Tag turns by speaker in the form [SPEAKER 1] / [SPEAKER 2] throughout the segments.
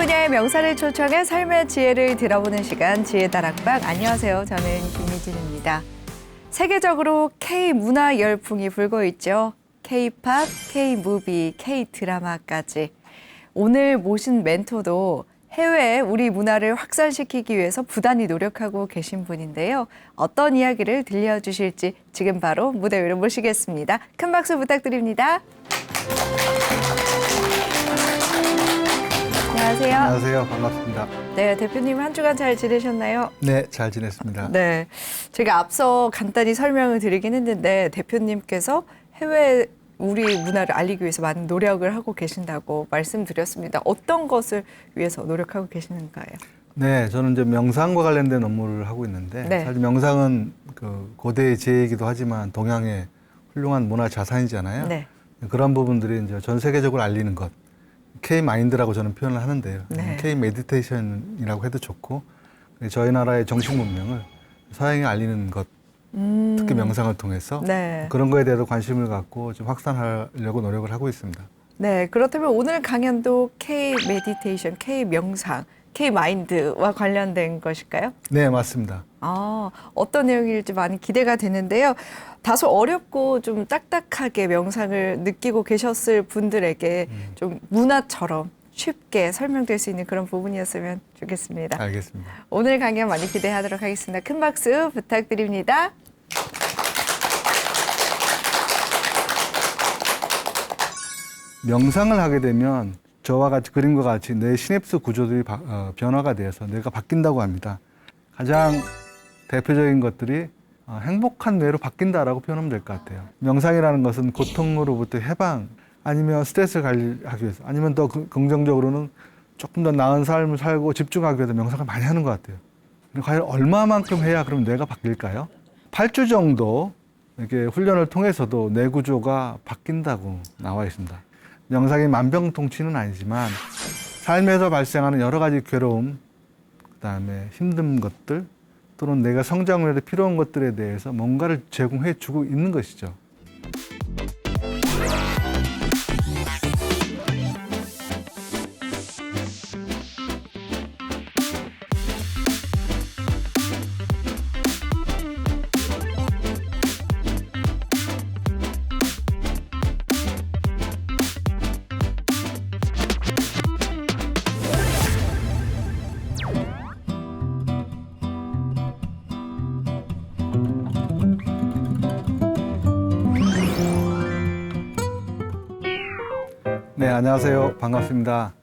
[SPEAKER 1] 분야의 명사를 초청해 삶의 지혜를 들어보는 시간 지혜다락방. 안녕하세요. 저는 김미진입니다. 세계적으로 K-문화 열풍이 불고 있죠. K-팝, K-무비, K-드라마까지. 오늘 모신 멘토도 해외에 우리 문화를 확산시키기 위해서 부단히 노력하고 계신 분인데요. 어떤 이야기를 들려주실지 지금 바로 무대 위로 모시겠습니다. 큰 박수 부탁드립니다. 안녕하세요.
[SPEAKER 2] 안녕하세요. 반갑습니다.
[SPEAKER 1] 네, 대표님 한 주간 잘 지내셨나요?
[SPEAKER 2] 네, 잘 지냈습니다.
[SPEAKER 1] 네, 제가 앞서 간단히 설명을 드리긴 했는데 대표님께서 해외 우리 문화를 알리기 위해서 많은 노력을 하고 계신다고 말씀드렸습니다. 어떤 것을 위해서 노력하고 계시는가요?
[SPEAKER 2] 네, 저는 이제 명상과 관련된 업무를 하고 있는데
[SPEAKER 1] 네.
[SPEAKER 2] 사실 명상은 그 고대의 제이기도 하지만 동양의 훌륭한 문화 자산이잖아요.
[SPEAKER 1] 네.
[SPEAKER 2] 그런 부분들이 이제 전 세계적으로 알리는 것, K 마인드라고 저는 표현을 하는데요.
[SPEAKER 1] 네.
[SPEAKER 2] K 메디테이션이라고 해도 좋고 저희 나라의 정식 문명을 서양에 알리는 것, 특히 명상을 통해서
[SPEAKER 1] 네.
[SPEAKER 2] 그런 거에 대해서 관심을 갖고 좀 확산하려고 노력을 하고 있습니다.
[SPEAKER 1] 네, 그렇다면 오늘 강연도 K 메디테이션, K 명상, K 마인드와 관련된 것일까요?
[SPEAKER 2] 네, 맞습니다.
[SPEAKER 1] 아, 어떤 내용일지 많이 기대가 되는데요. 다소 어렵고 좀 딱딱하게 명상을 느끼고 계셨을 분들에게 좀 문화처럼 쉽게 설명될 수 있는 그런 부분이었으면 좋겠습니다.
[SPEAKER 2] 알겠습니다.
[SPEAKER 1] 오늘 강연 많이 기대하도록 하겠습니다. 큰 박수 부탁드립니다.
[SPEAKER 2] 명상을 하게 되면 저와 같이 그림과 같이 내 시냅스 구조들이 변화가 돼서 뇌가 바뀐다고 합니다. 가장 대표적인 것들이 행복한 뇌로 바뀐다라고 표현하면 될 것 같아요. 명상이라는 것은 고통으로부터 해방, 아니면 스트레스를 관리하기 위해서, 아니면 더 긍정적으로는 조금 더 나은 삶을 살고 집중하기 위해서 명상을 많이 하는 것 같아요. 과연 얼마만큼 해야 그럼 뇌가 바뀔까요? 8주 정도 이렇게 훈련을 통해서도 뇌 구조가 바뀐다고 나와 있습니다. 명상이 만병통치는 아니지만 삶에서 발생하는 여러 가지 괴로움, 그다음에 힘든 것들, 또는 내가 성장을 위해 필요한 것들에 대해서 뭔가를 제공해 주고 있는 것이죠. 네, 안녕하세요. 반갑습니다.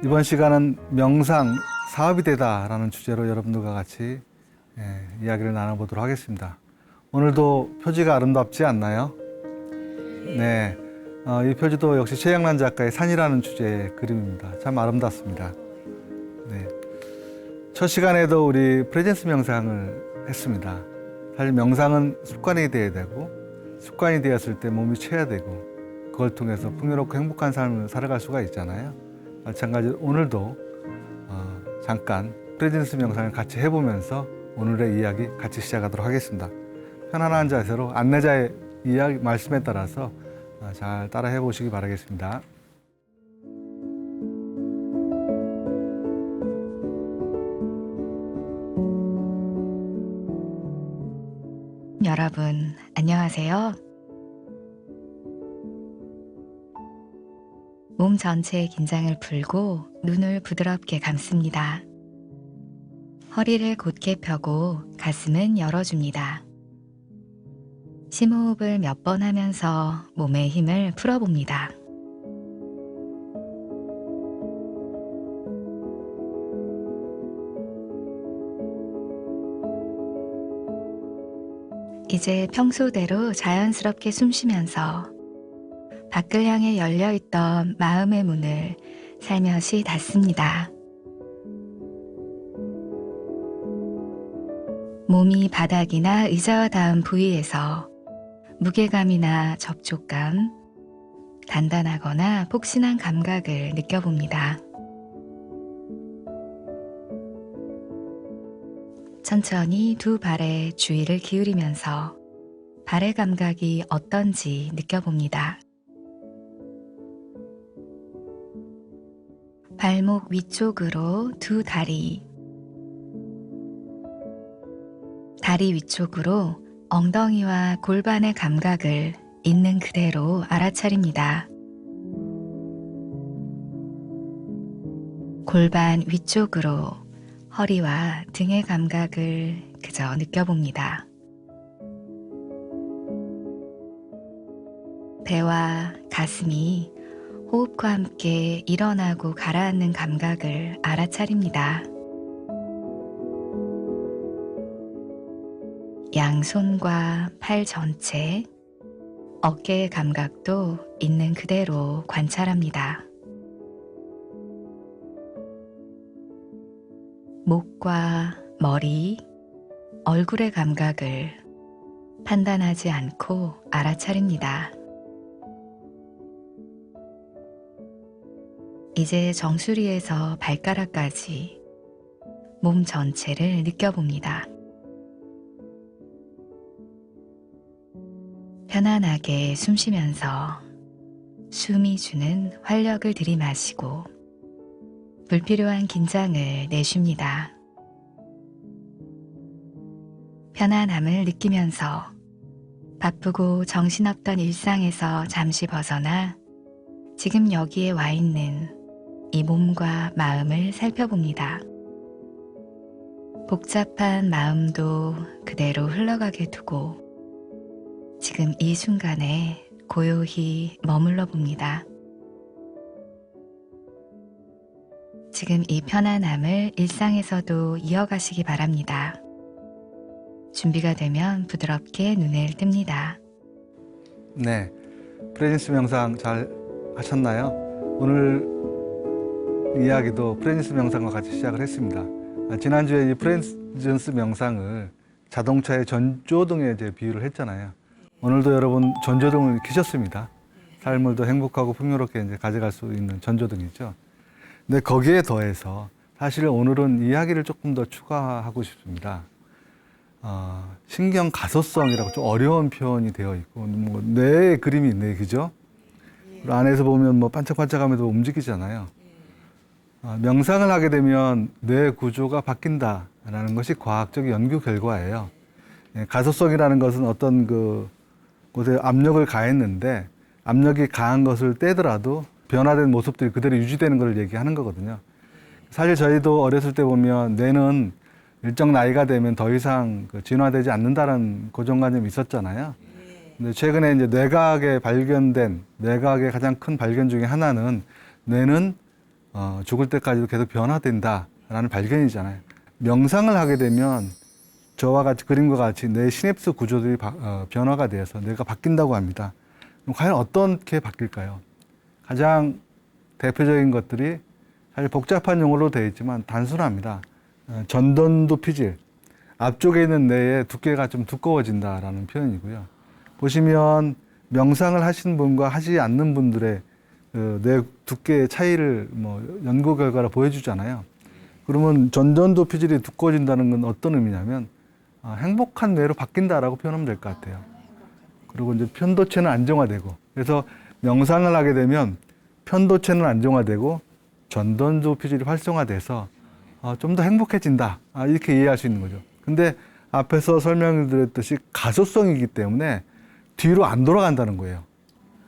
[SPEAKER 2] 이번 시간은 명상 사업이 되다라는 주제로 여러분들과 같이 이야기를 나눠보도록 하겠습니다. 오늘도 표지가 아름답지 않나요? 네, 이 표지도 역시 최양란 작가의 산이라는 주제의 그림입니다. 참 아름답습니다. 네, 첫 시간에도 우리 프레젠스 명상을 했습니다. 사실 명상은 습관이 돼야 되고 습관이 되었을 때 몸이 채야 되고 그걸 통해서 풍요롭고 행복한 삶을 살아갈 수가 있잖아요. 마찬가지로 오늘도 잠깐 프레젠스 명상을 같이 해보면서 오늘의 이야기 같이 시작하도록 하겠습니다. 편안한 자세로 안내자의 이야기 말씀에 따라서 잘 따라해 보시기 바라겠습니다.
[SPEAKER 3] 여러분, 안녕하세요. 몸 전체의 긴장을 풀고 눈을 부드럽게 감습니다. 허리를 곧게 펴고 가슴은 열어줍니다. 심호흡을 몇 번 하면서 몸의 힘을 풀어봅니다. 이제 평소대로 자연스럽게 숨쉬면서 밖을 향해 열려있던 마음의 문을 살며시 닫습니다. 몸이 바닥이나 의자와 닿은 부위에서 무게감이나 접촉감, 단단하거나 폭신한 감각을 느껴봅니다. 천천히 두 발에 주의를 기울이면서 발의 감각이 어떤지 느껴봅니다. 발목 위쪽으로 두 다리. 다리 위쪽으로 엉덩이와 골반의 감각을 있는 그대로 알아차립니다. 골반 위쪽으로 허리와 등의 감각을 그저 느껴봅니다. 배와 가슴이 호흡과 함께 일어나고 가라앉는 감각을 알아차립니다. 양손과 팔 전체, 어깨의 감각도 있는 그대로 관찰합니다. 목과 머리, 얼굴의 감각을 판단하지 않고 알아차립니다. 이제 정수리에서 발가락까지 몸 전체를 느껴봅니다. 편안하게 숨 쉬면서 숨이 주는 활력을 들이마시고 불필요한 긴장을 내쉽니다. 편안함을 느끼면서 바쁘고 정신없던 일상에서 잠시 벗어나 지금 여기에 와 있는 이 몸과 마음을 살펴봅니다. 복잡한 마음도 그대로 흘러가게 두고 지금 이 순간에 고요히 머물러 봅니다. 지금 이 편안함을 일상에서도 이어가시기 바랍니다. 준비가 되면 부드럽게 눈을 뜹니다.
[SPEAKER 2] 네, 프레젠스 명상 잘 하셨나요? 오늘 이야기도 프레젠스 명상과 같이 시작을 했습니다. 지난주에 이 프레젠스 명상을 자동차의 전조등에 이제 비유를 했잖아요. 오늘도 여러분 전조등을 켜셨습니다. 삶을 더 행복하고 풍요롭게 이제 가져갈 수 있는 전조등이죠. 근데 거기에 더해서 사실 오늘은 이야기를 조금 더 추가하고 싶습니다. 신경 가소성이라고 좀 어려운 표현이 되어 있고, 뭐 뇌의 그림이 있네, 그죠? 그리고 안에서 보면 뭐 반짝반짝하면서 움직이잖아요. 명상을 하게 되면 뇌 구조가 바뀐다라는 것이 과학적 연구 결과예요. 가소성이라는 것은 어떤 곳에 압력을 가했는데 압력이 강한 것을 떼더라도 변화된 모습들이 그대로 유지되는 것을 얘기하는 거거든요. 사실 저희도 어렸을 때 보면 뇌는 일정 나이가 되면 더 이상 진화되지 않는다는 고정관념이 있었잖아요. 근데 최근에 이제 뇌과학의 가장 큰 발견 중에 하나는 뇌는 죽을 때까지도 계속 변화된다라는 발견이잖아요. 명상을 하게 되면 저와 같이 그림과 같이 뇌 시냅스 구조들이 변화가 되어서 뇌가 바뀐다고 합니다. 그럼 과연 어떻게 바뀔까요? 가장 대표적인 것들이 사실 복잡한 용어로 되어 있지만 단순합니다. 전던도 피질, 앞쪽에 있는 뇌의 두께가 좀 두꺼워진다라는 표현이고요. 보시면 명상을 하시는 분과 하지 않는 분들의 뇌 두께의 차이를 연구 결과로 보여주잖아요. 그러면 전전도 피질이 두꺼워진다는 건 어떤 의미냐면 행복한 뇌로 바뀐다라고 표현하면 될 것 같아요. 그리고 이제 편도체는 안정화되고, 그래서 명상을 하게 되면 편도체는 안정화되고 전전도 피질이 활성화돼서 좀 더 행복해진다, 이렇게 이해할 수 있는 거죠. 근데 앞에서 설명을 드렸듯이 가소성이기 때문에 뒤로 안 돌아간다는 거예요.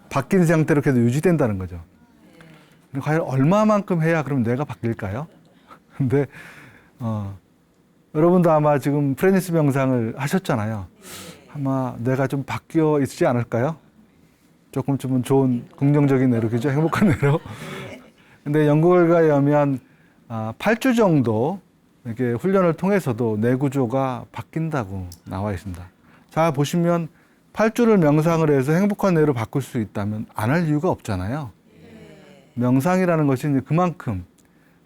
[SPEAKER 2] 바뀐 상태로 계속 유지된다는 거죠. 과연 얼마만큼 해야 그럼 뇌가 바뀔까요? 근데 여러분도 아마 지금 프레젠스 명상을 하셨잖아요. 아마 뇌가 좀 바뀌어 있지 않을까요? 조금쯤은 좋은 긍정적인 뇌로, 그죠? 행복한 뇌로. 근데 연구 결과에 의하면 8주 정도 이렇게 훈련을 통해서도 뇌 구조가 바뀐다고 나와 있습니다. 자, 보시면 8주를 명상을 해서 행복한 뇌로 바꿀 수 있다면 안 할 이유가 없잖아요. 명상이라는 것이 이제 그만큼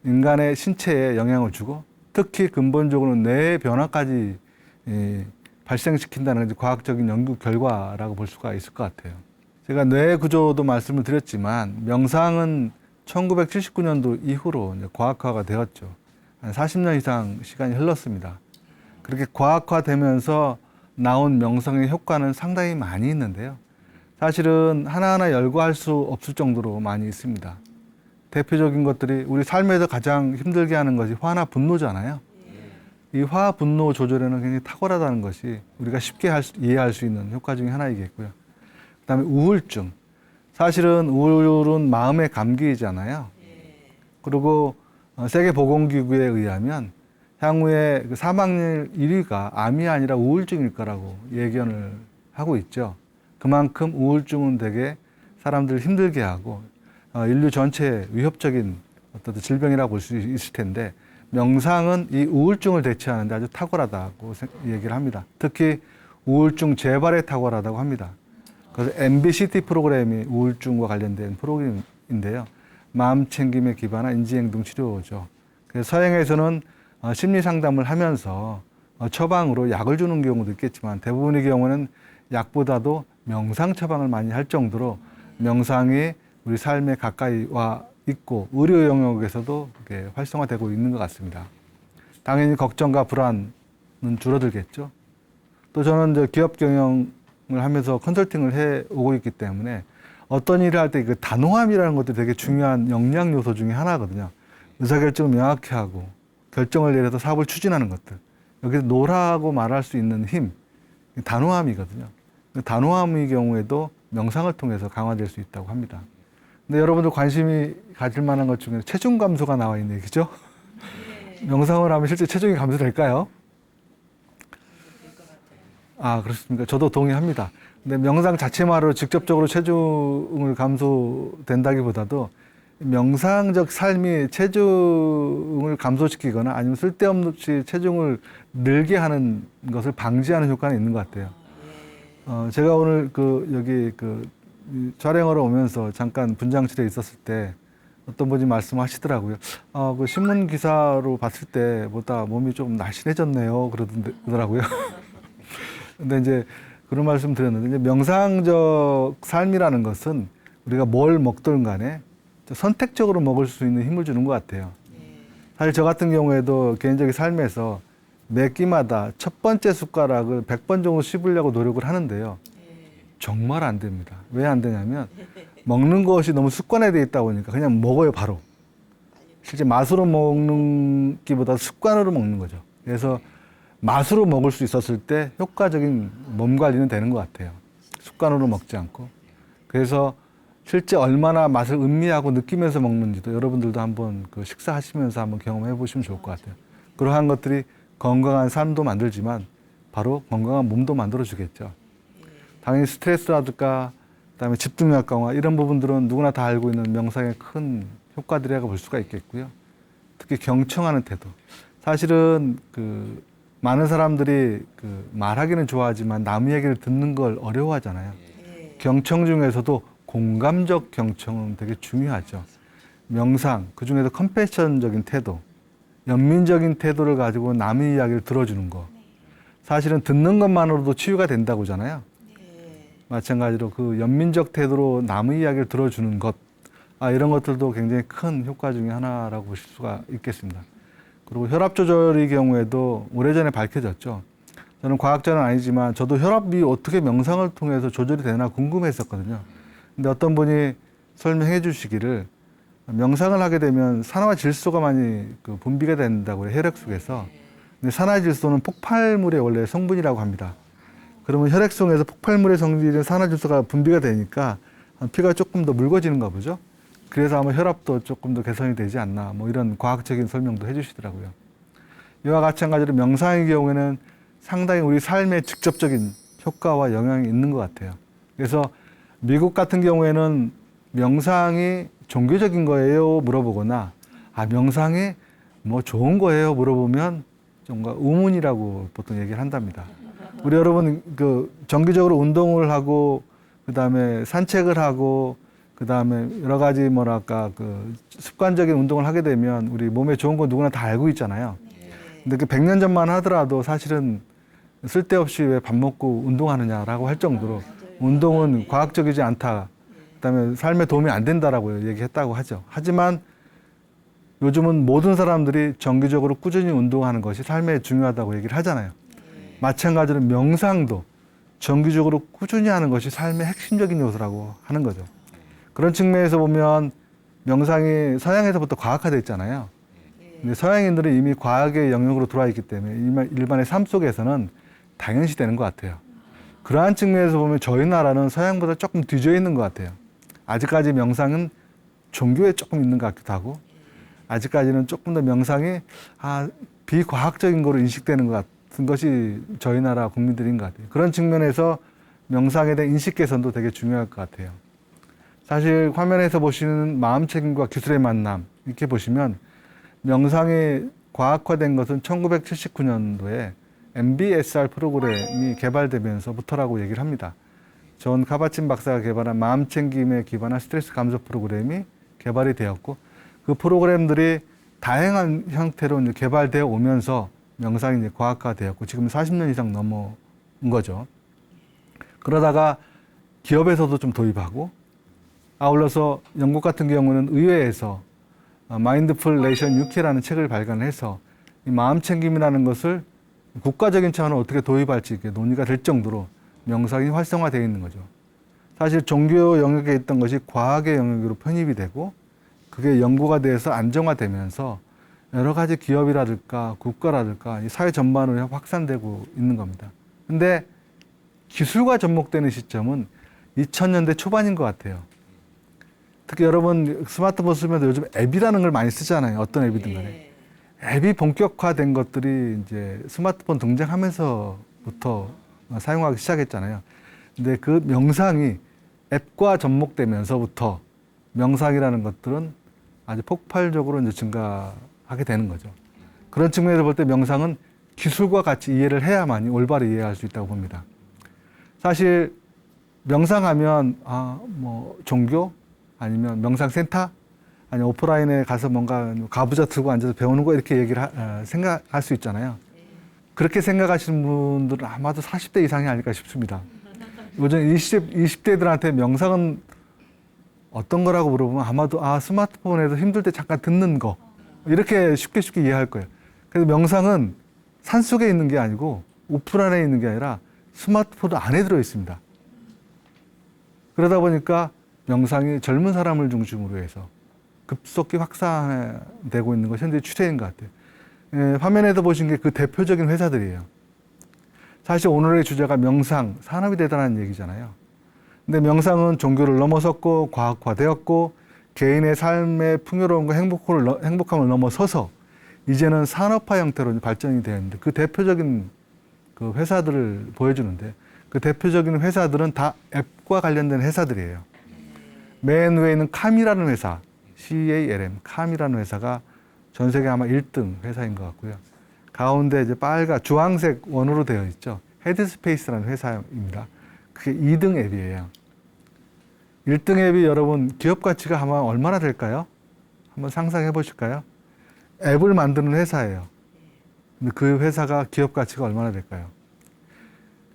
[SPEAKER 2] 인간의 신체에 영향을 주고, 특히 근본적으로는 뇌의 변화까지 발생시킨다는 과학적인 연구 결과라고 볼 수가 있을 것 같아요. 제가 뇌 구조도 말씀을 드렸지만 명상은 1979년도 이후로 이제 과학화가 되었죠. 한 40년 이상 시간이 흘렀습니다. 그렇게 과학화되면서 나온 명상의 효과는 상당히 많이 있는데요. 사실은 하나하나 열거할 수 없을 정도로 많이 있습니다. 대표적인 것들이 우리 삶에서 가장 힘들게 하는 것이 화나 분노잖아요. 이 화, 분노 조절에는 굉장히 탁월하다는 것이 우리가 쉽게 이해할 수 있는 효과 중에 하나이겠고요. 그다음에 우울증. 사실은 우울은 마음의 감기이잖아요. 그리고 세계보건기구에 의하면 향후에 그 사망률 1위가 암이 아니라 우울증일 거라고 예견을 하고 있죠. 그만큼 우울증은 되게 사람들을 힘들게 하고 인류 전체에 위협적인 어떤 질병이라고 볼 수 있을 텐데 명상은 이 우울증을 대체하는 데 아주 탁월하다고 얘기를 합니다. 특히 우울증 재발에 탁월하다고 합니다. 그래서 MBCT 프로그램이 우울증과 관련된 프로그램인데요. 마음 챙김에 기반한 인지행동 치료죠. 그래서 서양에서는 심리 상담을 하면서 처방으로 약을 주는 경우도 있겠지만 대부분의 경우는 약보다도 명상 처방을 많이 할 정도로 명상이 우리 삶에 가까이 와 있고 의료 영역에서도 그게 활성화되고 있는 것 같습니다. 당연히 걱정과 불안은 줄어들겠죠. 또 저는 이제 기업 경영을 하면서 컨설팅을 해 오고 있기 때문에 어떤 일을 할 때 그 단호함이라는 것도 되게 중요한 역량 요소 중에 하나거든요. 의사결정을 명확히 하고 결정을 내려서 사업을 추진하는 것들. 여기서 노라고 말할 수 있는 힘, 단호함이거든요. 단호함의 경우에도 명상을 통해서 강화될 수 있다고 합니다. 근데 여러분들 관심이 가질 만한 것 중에 체중 감소가 나와 있는 얘기죠. 명상을 하면 실제 체중이 감소될까요? 아, 그렇습니까? 저도 동의합니다. 근데 명상 자체만으로 직접적으로 체중을 감소된다기보다도 명상적 삶이 체중을 감소시키거나 아니면 쓸데없이 체중을 늘게 하는 것을 방지하는 효과는 있는 것 같아요. 제가 오늘 여기 촬영하러 오면서 잠깐 분장실에 있었을 때 어떤 분이 말씀하시더라고요. 그 신문 기사로 봤을 때보다 몸이 좀 날씬해졌네요. 그러더라고요. 근데 이제 그런 말씀 드렸는데, 이제 명상적 삶이라는 것은 우리가 뭘 먹든 간에 선택적으로 먹을 수 있는 힘을 주는 것 같아요. 사실 저 같은 경우에도 개인적인 삶에서 매 끼마다 첫 번째 숟가락을 100번 정도 씹으려고 노력을 하는데요. 정말 안 됩니다. 왜 안 되냐면 먹는 것이 너무 습관화되어 있다 보니까 그냥 먹어요, 바로. 실제 맛으로 먹는 기보다 습관으로 먹는 거죠. 그래서 맛으로 먹을 수 있었을 때 효과적인 몸 관리는 되는 것 같아요. 습관으로 먹지 않고. 그래서 실제 얼마나 맛을 음미하고 느끼면서 먹는지도 여러분들도 한번 식사하시면서 한번 경험해 보시면 좋을 것 같아요. 그러한 것들이 건강한 삶도 만들지만 바로 건강한 몸도 만들어 주겠죠. 당연히 스트레스라든가 그다음에 집중력 강화 이런 부분들은 누구나 다 알고 있는 명상의 큰 효과들이라고 볼 수가 있겠고요. 특히 경청하는 태도. 사실은 많은 사람들이 말하기는 좋아하지만 남 얘기를 듣는 걸 어려워하잖아요. 경청 중에서도 공감적 경청은 되게 중요하죠. 명상, 그중에서 컴패션적인 태도, 연민적인 태도를 가지고 남의 이야기를 들어주는 거. 사실은 듣는 것만으로도 치유가 된다고 하잖아요. 마찬가지로 그 연민적 태도로 남의 이야기를 들어주는 것, 이런 것들도 굉장히 큰 효과 중에 하나라고 보실 수가 있겠습니다. 그리고 혈압 조절의 경우에도 오래전에 밝혀졌죠. 저는 과학자는 아니지만 저도 혈압이 어떻게 명상을 통해서 조절이 되나 궁금했었거든요. 근데 어떤 분이 설명해 주시기를 명상을 하게 되면 산화질소가 많이 분비가 된다고 해요, 혈액 속에서. 근데 산화질소는 폭발물의 원래 성분이라고 합니다. 그러면 혈액 속에서 폭발물의 성질인 산화질소가 분비가 되니까 피가 조금 더 묽어지는가 보죠. 그래서 아마 혈압도 조금 더 개선이 되지 않나, 뭐 이런 과학적인 설명도 해주시더라고요. 이와 마찬가지로 명상의 경우에는 상당히 우리 삶에 직접적인 효과와 영향이 있는 것 같아요. 그래서 미국 같은 경우에는 명상이 종교적인 거예요? 물어보거나, 명상이 뭐 좋은 거예요? 물어보면 좀 의문이라고 보통 얘기를 한답니다. 우리 여러분 정기적으로 운동을 하고 그다음에 산책을 하고 그다음에 여러 가지 습관적인 운동을 하게 되면 우리 몸에 좋은 거 누구나 다 알고 있잖아요. 근데 100년 전만 하더라도 사실은 쓸데없이 왜 밥 먹고 운동하느냐라고 할 정도로 운동은 과학적이지 않다. 그다음에 삶에 도움이 안 된다라고 얘기했다고 하죠. 하지만 요즘은 모든 사람들이 정기적으로 꾸준히 운동하는 것이 삶에 중요하다고 얘기를 하잖아요. 마찬가지로 명상도 정기적으로 꾸준히 하는 것이 삶의 핵심적인 요소라고 하는 거죠. 그런 측면에서 보면 명상이 서양에서부터 과학화돼 있잖아요. 근데 서양인들은 이미 과학의 영역으로 들어와 있기 때문에 일반의 삶 속에서는 당연시 되는 것 같아요. 그러한 측면에서 보면 저희 나라는 서양보다 조금 뒤져 있는 것 같아요. 아직까지 명상은 종교에 조금 있는 것 같기도 하고, 아직까지는 조금 더 명상이 비과학적인 거로 인식되는 것 같은 것이 저희 나라 국민들인 것 같아요. 그런 측면에서 명상에 대한 인식 개선도 되게 중요할 것 같아요. 사실 화면에서 보시는 마음책임과 기술의 만남, 이렇게 보시면 명상이 과학화된 것은 1979년도에 MBSR 프로그램이 개발되면서부터라고 얘기를 합니다. 존 카바친 박사가 개발한 마음챙김에 기반한 스트레스 감소 프로그램이 개발이 되었고, 그 프로그램들이 다양한 형태로 이제 개발되어 오면서 명상이 이제 과학화되었고, 지금 40년 이상 넘어온 거죠. 그러다가 기업에서도 좀 도입하고, 아울러서 영국 같은 경우는 의회에서 마인드풀 네이션 UK라는 책을 발간해서 이 마음챙김이라는 것을 국가적인 차원으로 어떻게 도입할지 이렇게 논의가 될 정도로 명상이 활성화되어 있는 거죠. 사실 종교 영역에 있던 것이 과학의 영역으로 편입이 되고, 그게 연구가 돼서 안정화되면서 여러 가지 기업이라든가 국가라든가 이 사회 전반으로 확산되고 있는 겁니다. 근데 기술과 접목되는 시점은 2000년대 초반인 것 같아요. 특히 여러분 스마트폰 쓰면서 요즘 앱이라는 걸 많이 쓰잖아요. 어떤 앱이든 간에. 앱이 본격화된 것들이 이제 스마트폰 등장하면서부터 사용하기 시작했잖아요. 근데 그 명상이 앱과 접목되면서부터 명상이라는 것들은 아주 폭발적으로 이제 증가하게 되는 거죠. 그런 측면에서 볼 때 명상은 기술과 같이 이해를 해야만이 올바로 이해할 수 있다고 봅니다. 사실 명상하면 종교 아니면 명상센터 아니면 오프라인에 가서 뭔가 가부좌 들고 앉아서 배우는 거 이렇게 얘기를 생각할 수 있잖아요. 그렇게 생각하시는 분들은 아마도 40대 이상이 아닐까 싶습니다. 요즘 20대들한테 명상은 어떤 거라고 물어보면 아마도 스마트폰에서 힘들 때 잠깐 듣는 거 이렇게 쉽게 이해할 거예요. 그래서 명상은 산속에 있는 게 아니고 오프라인에 있는 게 아니라 스마트폰 안에 들어 있습니다. 그러다 보니까 명상이 젊은 사람을 중심으로 해서 급속히 확산되고 있는 것이 현재 추세인 것 같아요. 화면에서 보신 게 그 대표적인 회사들이에요. 사실 오늘의 주제가 명상, 산업이 되다는 얘기잖아요. 근데 명상은 종교를 넘어섰고 과학화되었고 개인의 삶의 풍요로움과 행복함을 넘어서서 이제는 산업화 형태로 발전이 되었는데 그 대표적인 그 회사들을 보여주는데 그 대표적인 회사들은 다 앱과 관련된 회사들이에요. 맨 위에 있는 캄이라는 회사, CALM, 캄이라는 회사가 전 세계 아마 1등 회사인 것 같고요. 가운데 이제 주황색 원으로 되어 있죠. 헤드스페이스라는 회사입니다. 그게 2등 앱이에요. 1등 앱이 여러분 기업 가치가 아마 얼마나 될까요? 한번 상상해 보실까요? 앱을 만드는 회사예요. 근데 그 회사가 기업 가치가 얼마나 될까요?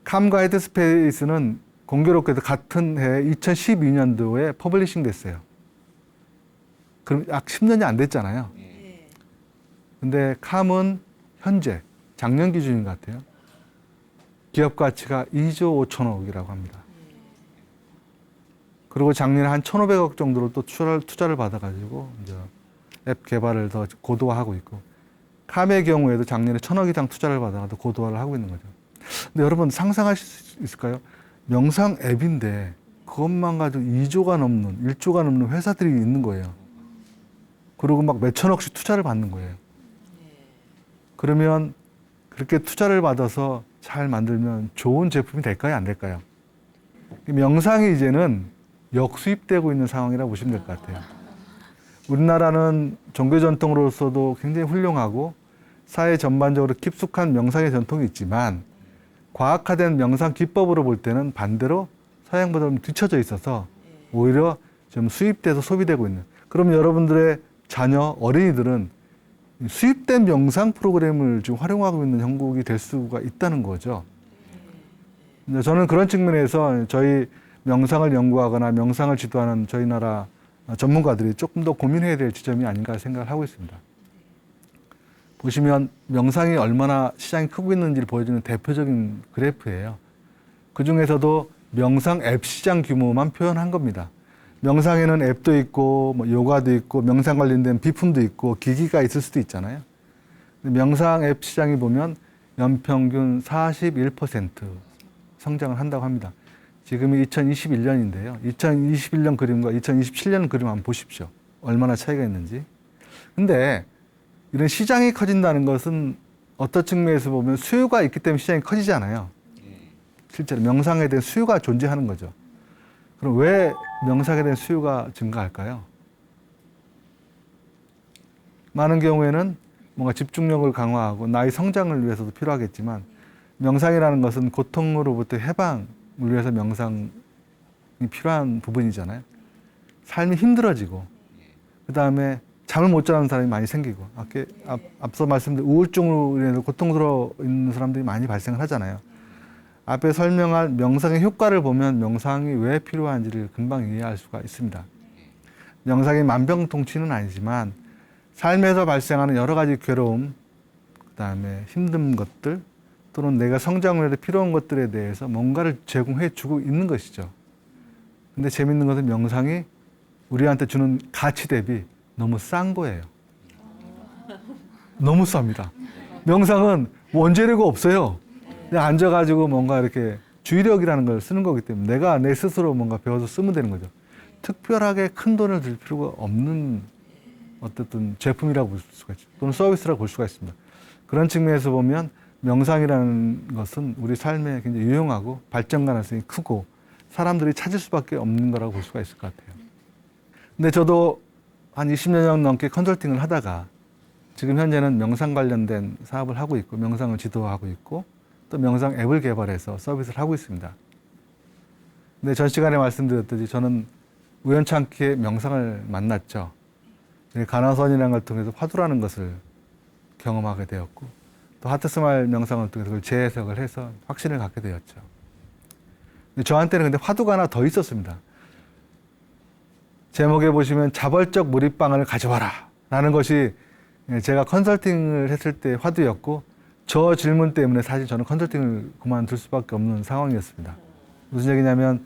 [SPEAKER 2] 캄과 헤드스페이스는 공교롭게도 같은 해 2012년도에 퍼블리싱 됐어요. 그럼 약 10년이 안 됐잖아요. 근데 캄은 현재 작년 기준인 것 같아요. 기업 가치가 2조 5천억이라고 합니다. 그리고 작년에 한 1,500억 정도를 또 투자를 받아가지고 이제 앱 개발을 더 고도화하고 있고, 캄의 경우에도 작년에 1,000억 이상 투자를 받아가지고 고도화를 하고 있는 거죠. 근데 여러분 상상하실 수 있을까요? 명상 앱인데 그것만 가지고 2조가 넘는, 1조가 넘는 회사들이 있는 거예요. 그리고 막 몇천억씩 투자를 받는 거예요. 그러면 그렇게 투자를 받아서 잘 만들면 좋은 제품이 될까요? 안 될까요? 명상이 이제는 역수입되고 있는 상황이라고 보시면 될 것 같아요. 우리나라는 종교 전통으로서도 굉장히 훌륭하고 사회 전반적으로 깊숙한 명상의 전통이 있지만 과학화된 명상 기법으로 볼 때는 반대로 서양보다 좀 뒤처져 있어서 오히려 좀 수입돼서 소비되고 있는. 그럼 여러분들의 자녀, 어린이들은 수입된 명상 프로그램을 지금 활용하고 있는 형국이 될 수가 있다는 거죠. 저는 그런 측면에서 저희 명상을 연구하거나 명상을 지도하는 저희 나라 전문가들이 조금 더 고민해야 될 지점이 아닌가 생각을 하고 있습니다. 보시면 명상이 얼마나 시장이 크고 있는지를 보여주는 대표적인 그래프예요. 그 중에서도 명상 앱 시장 규모만 표현한 겁니다. 명상에는 앱도 있고 뭐 요가도 있고 명상 관련된 비품도 있고 기기가 있을 수도 있잖아요. 근데 명상 앱 시장이 보면 연평균 41% 성장을 한다고 합니다. 지금이 2021년인데요. 2021년 그림과 2027년 그림 한번 보십시오. 얼마나 차이가 있는지. 근데 이런 시장이 커진다는 것은 어떤 측면에서 보면 수요가 있기 때문에 시장이 커지잖아요. 실제로 명상에 대한 수요가 존재하는 거죠. 그럼 왜 명상에 대한 수요가 증가할까요? 많은 경우에는 뭔가 집중력을 강화하고 나의 성장을 위해서도 필요하겠지만 명상이라는 것은 고통으로부터 해방을 위해서 명상이 필요한 부분이잖아요. 삶이 힘들어지고 그 다음에 잠을 못 자는 사람이 많이 생기고 앞서 말씀드린 우울증으로 인해서 고통스러워 있는 사람들이 많이 발생을 하잖아요. 앞에 설명한 명상의 효과를 보면 명상이 왜 필요한지를 금방 이해할 수가 있습니다. 명상이 만병통치는 아니지만 삶에서 발생하는 여러 가지 괴로움, 그다음에 힘든 것들 또는 내가 성장을 위해 필요한 것들에 대해서 뭔가를 제공해 주고 있는 것이죠. 근데 재밌는 것은 명상이 우리한테 주는 가치 대비 너무 싼 거예요. 너무 쌉니다. 명상은 원재료가 없어요. 그냥 앉아가지고 뭔가 이렇게 주의력이라는 걸 쓰는 거기 때문에 내가 내 스스로 뭔가 배워서 쓰면 되는 거죠. 특별하게 큰 돈을 들 필요가 없는 어쨌든 제품이라고 볼 수가 있죠. 또는 서비스라고 볼 수가 있습니다. 그런 측면에서 보면 명상이라는 것은 우리 삶에 굉장히 유용하고 발전 가능성이 크고 사람들이 찾을 수밖에 없는 거라고 볼 수가 있을 것 같아요. 근데 저도 한 20년 넘게 컨설팅을 하다가 지금 현재는 명상 관련된 사업을 하고 있고 명상을 지도하고 있고 또 명상 앱을 개발해서 서비스를 하고 있습니다. 근데 전 시간에 말씀드렸듯이 저는 우연찮게 명상을 만났죠. 간화선이라는 걸 통해서 화두라는 것을 경험하게 되었고 또 하트스마일 명상을 통해서 그걸 재해석을 해서 확신을 갖게 되었죠. 근데 저한테는 근데 화두가 하나 더 있었습니다. 제목에 보시면 자벌적 몰입방을 가져와라 라는 것이 제가 컨설팅을 했을 때 화두였고 저 질문 때문에 사실 저는 컨설팅을 그만둘 수밖에 없는 상황이었습니다. 무슨 얘기냐면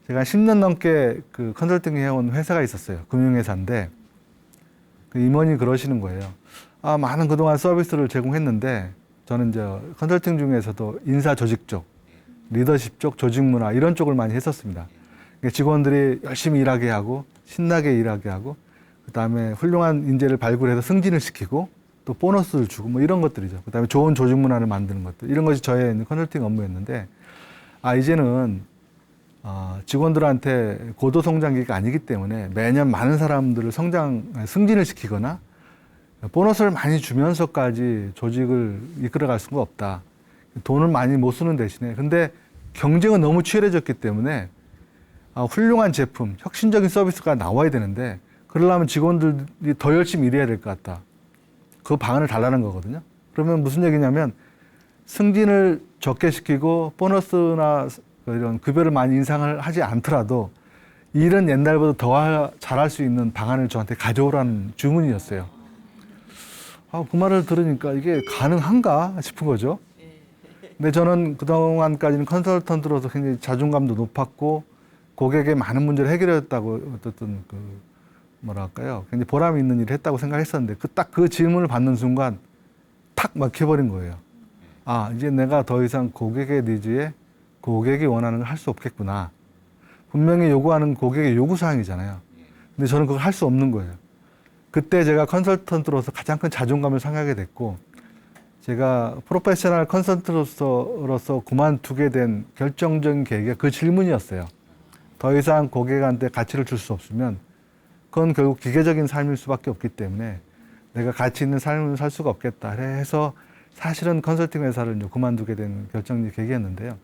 [SPEAKER 2] 제가 10년 넘게 그 컨설팅 해온 회사가 있었어요. 금융회사인데 그 임원이 그러시는 거예요. 많은 그동안 서비스를 제공했는데 저는 이제 컨설팅 중에서도 인사 조직 쪽, 리더십 쪽, 조직 문화 이런 쪽을 많이 했었습니다. 직원들이 열심히 일하게 하고 신나게 일하게 하고 그다음에 훌륭한 인재를 발굴해서 승진을 시키고 또 보너스를 주고 뭐 이런 것들이죠. 그다음에 좋은 조직 문화를 만드는 것들 이런 것이 저의 컨설팅 업무였는데 이제는 직원들한테 고도 성장기가 아니기 때문에 매년 많은 사람들을 승진을 시키거나 보너스를 많이 주면서까지 조직을 이끌어갈 수가 없다. 돈을 많이 못 쓰는 대신에 근데 경쟁은 너무 치열해졌기 때문에 훌륭한 제품, 혁신적인 서비스가 나와야 되는데 그러려면 직원들이 더 열심히 일해야 될 것 같다. 그 방안을 달라는 거거든요. 그러면 무슨 얘기냐면 승진을 적게 시키고 보너스나 이런 급여를 많이 인상을 하지 않더라도 일은 옛날보다 더 잘할 수 있는 방안을 저한테 가져오라는 주문이었어요. 그 말을 들으니까 이게 가능한가 싶은 거죠. 근데 저는 그동안까지는 컨설턴트로서 굉장히 자존감도 높았고 고객의 많은 문제를 해결했다고 어쨌든 뭐랄까요. 굉장히 보람 있는 일을 했다고 생각했었는데 딱 그 질문을 받는 순간 탁 막혀버린 거예요. 이제 내가 더 이상 고객의 니즈에 고객이 원하는 걸 할 수 없겠구나. 분명히 요구하는 고객의 요구사항이잖아요. 근데 저는 그걸 할 수 없는 거예요. 그때 제가 컨설턴트로서 가장 큰 자존감을 상하게 됐고 제가 프로페셔널 컨설턴트로서 그만두게 된 결정적인 계기가 그 질문이었어요. 더 이상 고객한테 가치를 줄 수 없으면 그건 결국 기계적인 삶일 수밖에 없기 때문에 내가 가치 있는 삶을 살 수가 없겠다 해서 사실은 컨설팅 회사를 그만두게 된 결정적 계기였는데요.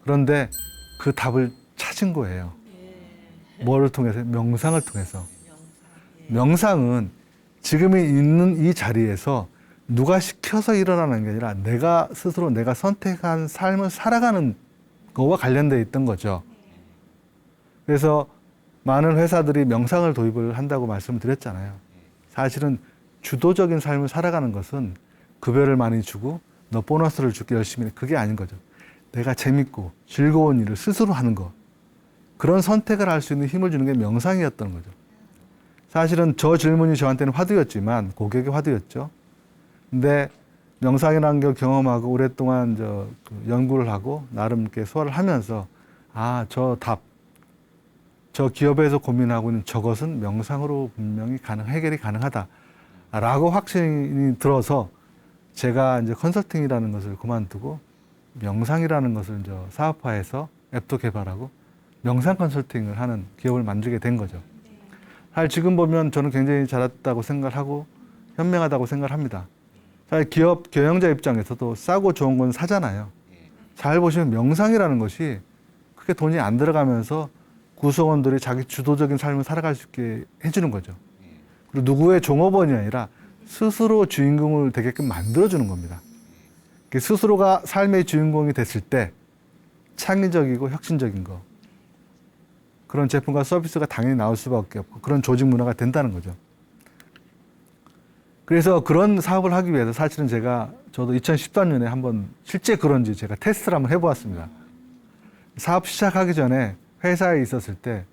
[SPEAKER 2] 그런데 그 답을 찾은 거예요. 뭐를 통해서? 명상을 통해서. 명상은 지금 있는 이 자리에서 누가 시켜서 일어나는 게 아니라 내가 스스로 내가 선택한 삶을 살아가는 거와 관련되어 있던 거죠. 그래서 많은 회사들이 명상을 도입을 한다고 말씀을 드렸잖아요. 사실은 주도적인 삶을 살아가는 것은 급여를 많이 주고 너 보너스를 줄게 열심히 해. 그게 아닌 거죠. 내가 재밌고 즐거운 일을 스스로 하는 거. 그런 선택을 할 수 있는 힘을 주는 게 명상이었던 거죠. 사실은 저 질문이 저한테는 화두였지만 고객의 화두였죠. 근데 명상이라는 걸 경험하고 오랫동안 그 연구를 하고 나름 이렇게 소화를 하면서 저 답, 저 기업에서 고민하고 있는 저것은 명상으로 분명히 해결이 가능하다라고 확신이 들어서 제가 이제 컨설팅이라는 것을 그만두고 명상이라는 것을 이제 사업화해서 앱도 개발하고 명상 컨설팅을 하는 기업을 만들게 된 거죠. 사실 지금 보면 저는 굉장히 잘했다고 생각을 하고 현명하다고 생각을 합니다. 사실 기업 경영자 입장에서도 싸고 좋은 건 사잖아요. 잘 보시면 명상이라는 것이 크게 돈이 안 들어가면서 구성원들이 자기 주도적인 삶을 살아갈 수 있게 해주는 거죠. 그리고 누구의 종업원이 아니라 스스로 주인공을 되게끔 만들어주는 겁니다. 스스로가 삶의 주인공이 됐을 때 창의적이고 혁신적인 거, 그런 제품과 서비스가 당연히 나올 수밖에 없고 그런 조직 문화가 된다는 거죠. 그래서 그런 사업을 하기 위해서 사실은 저도 2013년에 한번 실제 그런지 제가 테스트를 한번 해보았습니다. 사업 시작하기 전에 회사에 있었을 때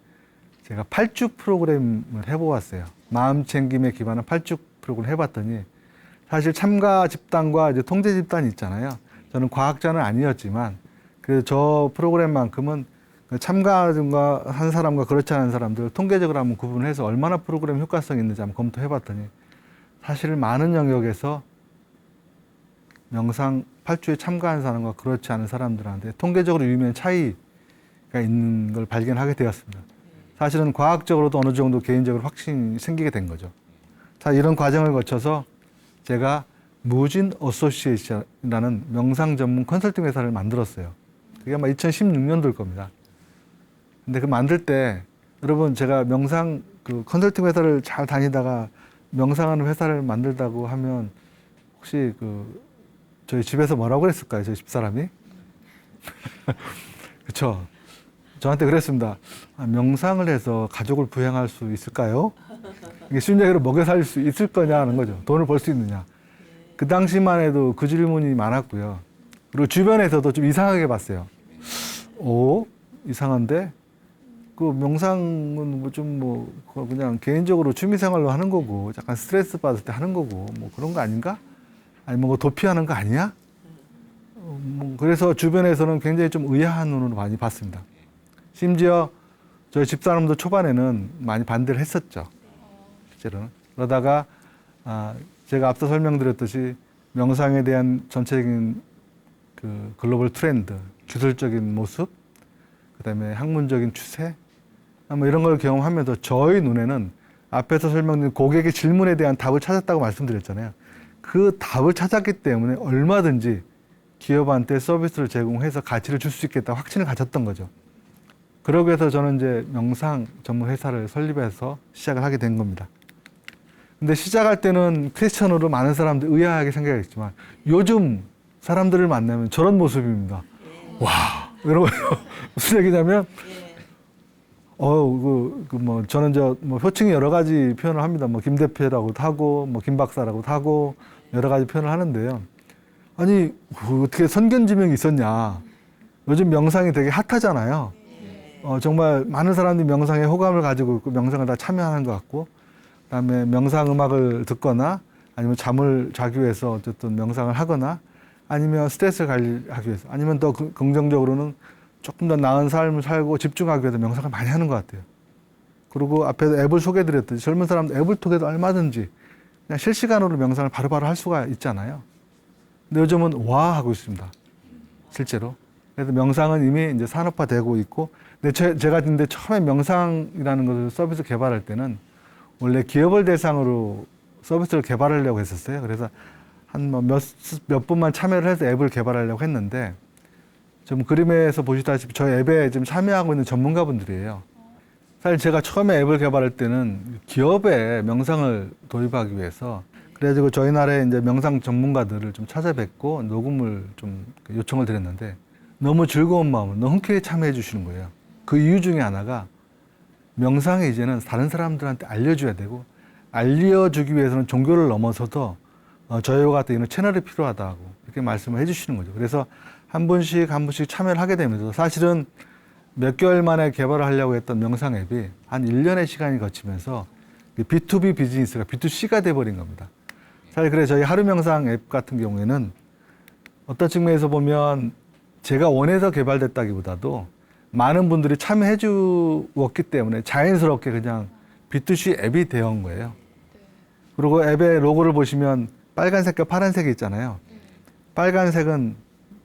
[SPEAKER 2] 제가 8주 프로그램을 해보았어요. 마음 챙김에 기반한 8주 프로그램을 해봤더니 사실 참가 집단과 이제 통제 집단이 있잖아요. 저는 과학자는 아니었지만 그래서 저 프로그램만큼은 참가한 사람과 그렇지 않은 사람들 통계적으로 한번 구분해서 얼마나 프로그램 효과성이 있는지 한번 검토해봤더니 사실 많은 영역에서 명상 8주에 참가한 사람과 그렇지 않은 사람들한테 통계적으로 유의미한 차이가 있는 걸 발견하게 되었습니다. 사실은 과학적으로도 어느 정도 개인적으로 확신이 생기게 된 거죠. 자, 이런 과정을 거쳐서 제가 무진 어소시에이션이라는 명상 전문 컨설팅 회사를 만들었어요. 그게 아마 2016년도일 겁니다. 근데 그 만들 때 여러분 제가 명상 그 컨설팅 회사를 잘 다니다가 명상하는 회사를 만들다고 하면 혹시 저희 집에서 뭐라고 그랬을까요? 저희 집사람이? 그렇죠. 저한테 그랬습니다. 명상을 해서 가족을 부양할 수 있을까요? 이게 쉬운 얘기로 먹여 살릴 수 있을 거냐 하는 거죠. 돈을 벌 수 있느냐. 그 당시만 해도 그 질문이 많았고요. 그리고 주변에서도 좀 이상하게 봤어요. 이상한데? 그 명상은 그냥 개인적으로 취미생활로 하는 거고, 약간 스트레스 받을 때 하는 거고, 그런 거 아닌가? 아니면 도피하는 거 아니야? 그래서 주변에서는 굉장히 좀 의아한 눈으로 많이 봤습니다. 심지어 저희 집사람도 초반에는 많이 반대를 했었죠. 실제로는. 그러다가 제가 앞서 설명드렸듯이 명상에 대한 전체적인 그 글로벌 트렌드, 기술적인 모습, 그다음에 학문적인 추세, 이런 걸 경험하면서 저희 눈에는 앞에서 설명드린 고객의 질문에 대한 답을 찾았다고 말씀드렸잖아요. 그 답을 찾았기 때문에 얼마든지 기업한테 서비스를 제공해서 가치를 줄 수 있겠다고 확신을 가졌던 거죠. 그러기 위해서 저는 이제 명상 전문 회사를 설립해서 시작을 하게 된 겁니다. 근데 시작할 때는 퀘스천으로 많은 사람들이 의아하게 생각했지만 요즘 사람들을 만나면 저런 모습입니다. 와, 이러고 무슨 얘기냐면 저는 호칭이 여러 가지 표현을 합니다. 김 대표라고도 하고, 김 박사라고도 하고, 여러 가지 표현을 하는데요. 아니, 어떻게 선견지명이 있었냐. 요즘 명상이 되게 핫하잖아요. 정말 많은 사람들이 명상에 호감을 가지고 그 명상을 다 참여하는 것 같고, 그 다음에 명상 음악을 듣거나, 아니면 잠을 자기 위해서 어쨌든 명상을 하거나, 아니면 스트레스를 관리하기 위해서, 아니면 더 긍정적으로는 조금 더 나은 삶을 살고 집중하기 위해서 명상을 많이 하는 것 같아요. 그리고 앞에서 앱을 소개해드렸듯이 젊은 사람들 앱을 통해서 얼마든지 그냥 실시간으로 명상을 바로바로 할 수가 있잖아요. 근데 요즘은 와 하고 있습니다. 실제로. 그래서 명상은 이미 이제 산업화되고 있고, 근데 제가 근데 처음에 명상이라는 것을 서비스 개발할 때는 원래 기업을 대상으로 서비스를 개발하려고 했었어요. 그래서 한 몇 분만 참여를 해서 앱을 개발하려고 했는데, 좀 그림에서 보시다시피 저희 앱에 지금 참여하고 있는 전문가분들이에요. 사실 제가 처음에 앱을 개발할 때는 기업에 명상을 도입하기 위해서 그래가지고 저희 나라에 이제 명상 전문가들을 좀 찾아뵙고 녹음을 좀 요청을 드렸는데 너무 즐거운 마음으로 너무 흔쾌히 참여해 주시는 거예요. 그 이유 중에 하나가 명상에 이제는 다른 사람들한테 알려줘야 되고 알려주기 위해서는 종교를 넘어서도 저희와 같은 이런 채널이 필요하다고 이렇게 말씀을 해주시는 거죠. 그래서 한 분씩 참여를 하게 되면서 사실은 몇 개월 만에 개발을 하려고 했던 명상 앱이 한 1년의 시간이 거치면서 B2B 비즈니스가 B2C가 돼버린 겁니다. 사실 그래 저희 하루 명상 앱 같은 경우에는 어떤 측면에서 보면 제가 원해서 개발됐다기보다도 많은 분들이 참여해 주었기 때문에 자연스럽게 그냥 B2C 앱이 되어온 거예요. 그리고 앱의 로고를 보시면 빨간색과 파란색이 있잖아요. 빨간색은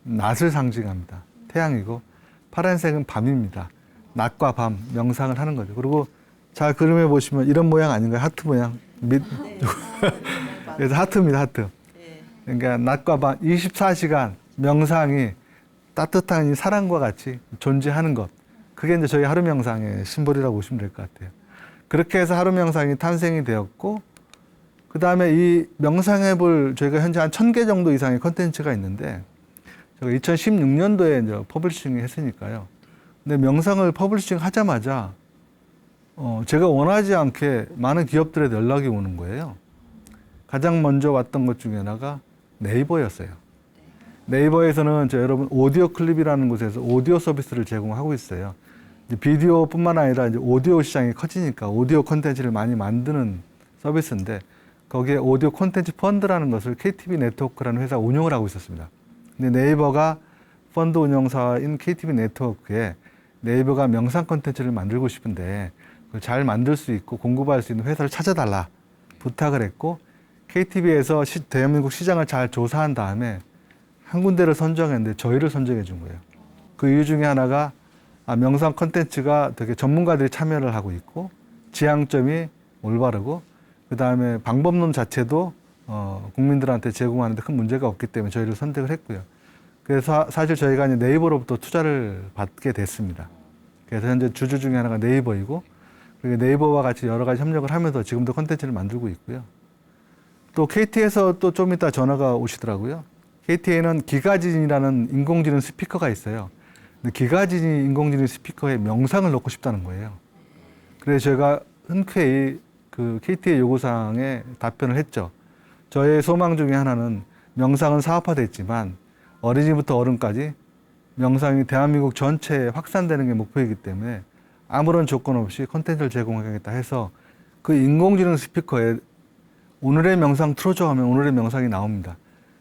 [SPEAKER 2] 낮을 상징합니다. 태양이고 파란색은 밤입니다. 낮과 밤 명상을 하는 거죠. 그리고 잘 그림해 보시면 이런 모양 아닌가요? 하트 모양. 그래서 하트입니다. 하트. 그러니까 낮과 밤 24시간 명상이 따뜻한 이 사랑과 같이 존재하는 것. 그게 이제 저희 하루 명상의 심볼이라고 보시면 될 것 같아요. 그렇게 해서 하루 명상이 탄생이 되었고, 그 다음에 이 명상 앱을 저희가 현재 한 1000개 정도 이상의 컨텐츠가 있는데, 제가 2016년도에 이제 퍼블리싱을 했으니까요. 근데 명상을 퍼블리싱 하자마자, 제가 원하지 않게 많은 기업들에 연락이 오는 거예요. 가장 먼저 왔던 것 중에 하나가 네이버였어요. 네이버에서는 여러분 오디오 클립이라는 곳에서 오디오 서비스를 제공하고 있어요. 이제 비디오뿐만 아니라 이제 오디오 시장이 커지니까 오디오 콘텐츠를 많이 만드는 서비스인데 거기에 오디오 콘텐츠 펀드라는 것을 KTB 네트워크라는 회사가 운영을 하고 있었습니다. 근데 네이버가 펀드 운영사인 KTB 네트워크에 네이버가 명상 콘텐츠를 만들고 싶은데 그걸 잘 만들 수 있고 공급할 수 있는 회사를 찾아달라 부탁을 했고 KTB에서 대한민국 시장을 잘 조사한 다음에 한 군데를 선정했는데 저희를 선정해 준 거예요. 그 이유 중에 하나가 명상 콘텐츠가 되게 전문가들이 참여를 하고 있고 지향점이 올바르고 그 다음에 방법론 자체도 국민들한테 제공하는데 큰 문제가 없기 때문에 저희를 선택을 했고요. 그래서 사실 저희가 이제 네이버로부터 투자를 받게 됐습니다. 그래서 현재 주주 중에 하나가 네이버이고 그리고 네이버와 같이 여러 가지 협력을 하면서 지금도 콘텐츠를 만들고 있고요. 또 KT에서 또 좀 이따 전화가 오시더라고요. KT에는 기가진이라는 인공지능 스피커가 있어요. 근데 기가진이 인공지능 스피커에 명상을 넣고 싶다는 거예요. 그래서 제가 흔쾌히 그 KT의 요구사항에 답변을 했죠. 저의 소망 중에 하나는 명상은 사업화됐지만 어린이부터 어른까지 명상이 대한민국 전체에 확산되는 게 목표이기 때문에 아무런 조건 없이 콘텐츠를 제공하겠다 해서 그 인공지능 스피커에 오늘의 명상 틀어줘 하면 오늘의 명상이 나옵니다.